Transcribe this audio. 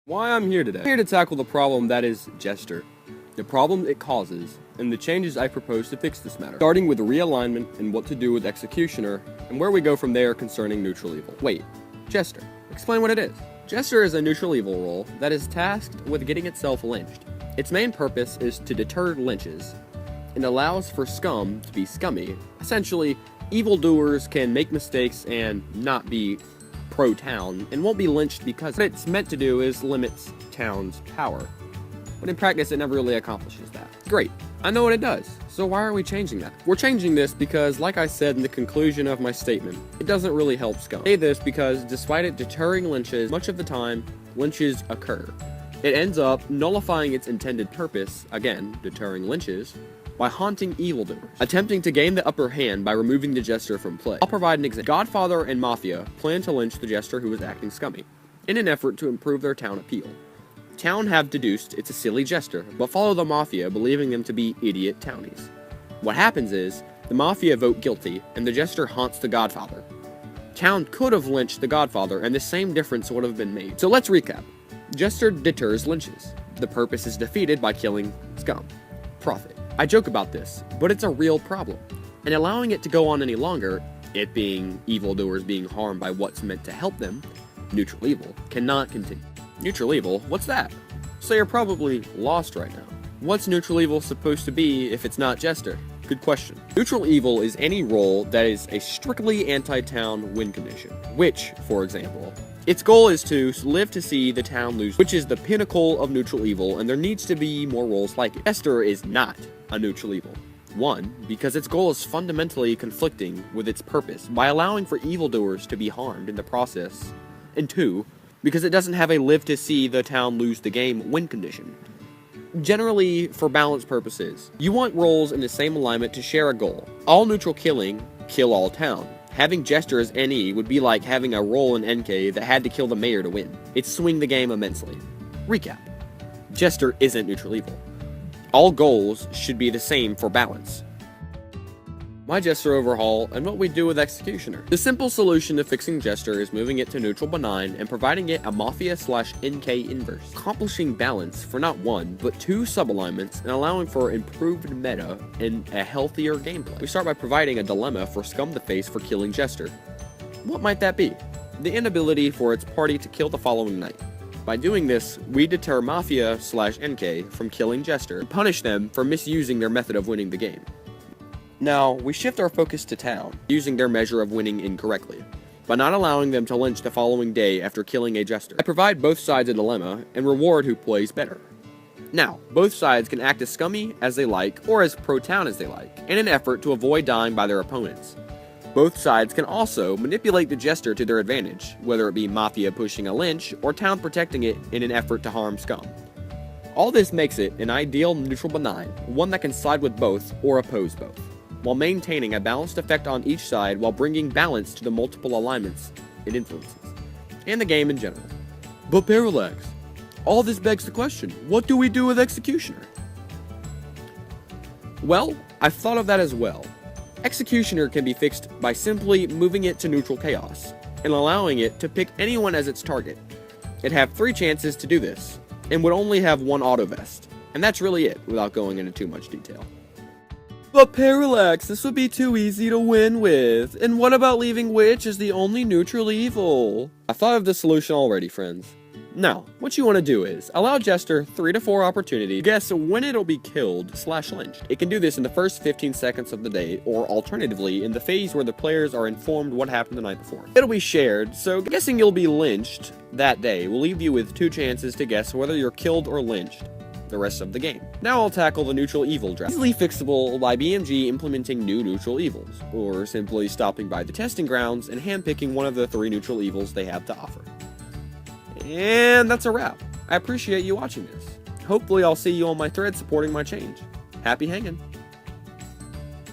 Why I'm here today. I'm here to tackle the problem that is Jester, the problem it causes, and the changes I propose to fix this matter, starting with realignment and what to do with Executioner, and where we go from there concerning neutral evil. Wait, Jester. Explain what it is. Jester is a neutral evil role that is tasked with getting itself lynched. Its main purpose is to deter lynches, and allows for scum to be scummy. Essentially, evildoers can make mistakes and not be pro-town, and won't be lynched because what it's meant to do is limit town's power. But in practice, it never really accomplishes that. Great, I know what it does, so why are we changing that? We're changing this because, like I said in the conclusion of my statement, it doesn't really help scum. I say this because, despite it deterring lynches, much of the time, lynches occur. It ends up nullifying its intended purpose, again, deterring lynches, by haunting evildoers, attempting to gain the upper hand by removing the Jester from play. I'll provide an example. Godfather and Mafia plan to lynch the Jester who was acting scummy, in an effort to improve their town appeal. Town have deduced it's a silly Jester, but follow the Mafia, believing them to be idiot townies. What happens is, the Mafia vote guilty, and the Jester haunts the Godfather. Town could have lynched the Godfather, and the same difference would have been made. So let's recap. Jester deters lynches. The purpose is defeated by killing scum. Profit. I joke about this, but it's a real problem. And allowing it to go on any longer, it being evildoers being harmed by what's meant to help them, neutral evil, cannot continue. Neutral evil? What's that? So you're probably lost right now. What's neutral evil supposed to be if it's not Jester? Good question. Neutral evil is any role that is a strictly anti-town win condition, which, for example, its goal is to live to see the town lose, which is the pinnacle of neutral evil, and there needs to be more roles like it. Jester is not a neutral evil. One, because its goal is fundamentally conflicting with its purpose by allowing for evildoers to be harmed in the process. And two, because it doesn't have a live to see the town lose the game win condition. Generally, for balance purposes, you want roles in the same alignment to share a goal. All neutral killing, kill all town. Having Jester as NE would be like having a role in NK that had to kill the mayor to win. It'd swing the game immensely. Recap. Jester isn't neutral evil. All goals should be the same for balance. My Jester overhaul, and what we do with Executioner. The simple solution to fixing Jester is moving it to neutral benign and providing it a Mafia/NK inverse, accomplishing balance for not one, but two sub-alignments and allowing for improved meta and a healthier gameplay. We start by providing a dilemma for Scum to face for killing Jester. What might that be? The inability for its party to kill the following night. By doing this, we deter Mafia/NK from killing Jester and punish them for misusing their method of winning the game. Now, we shift our focus to town, using their measure of winning incorrectly, by not allowing them to lynch the following day after killing a Jester. I provide both sides a dilemma, and reward who plays better. Now, both sides can act as scummy as they like, or as pro-town as they like, in an effort to avoid dying by their opponents. Both sides can also manipulate the Jester to their advantage, whether it be Mafia pushing a lynch, or town protecting it in an effort to harm scum. All this makes it an ideal neutral benign, one that can side with both, or oppose both, while maintaining a balanced effect on each side while bringing balance to the multiple alignments it influences, and the game in general. But Parallax, all this begs the question, what do we do with Executioner? Well, I've thought of that as well. Executioner can be fixed by simply moving it to neutral chaos, and allowing it to pick anyone as its target. It'd have 3 chances to do this, and would only have 1 auto vest, and that's really it, without going into too much detail. But Parallax, this would be too easy to win with. And what about leaving Witch as the only neutral evil? I thought of the solution already, friends. Now, what you want to do is, allow Jester 3 to 4 opportunities to guess when it'll be killed/lynched. It can do this in the first 15 seconds of the day, or alternatively, in the phase where the players are informed what happened the night before. It'll be shared, so guessing you'll be lynched that day will leave you with 2 chances to guess whether you're killed or lynched the rest of the game. Now I'll tackle the neutral evil draft. Easily fixable by BMG implementing new neutral evils, or simply stopping by the testing grounds and handpicking one of the 3 neutral evils they have to offer. And that's a wrap. I appreciate you watching this. Hopefully I'll see you on my thread supporting my change. Happy hanging!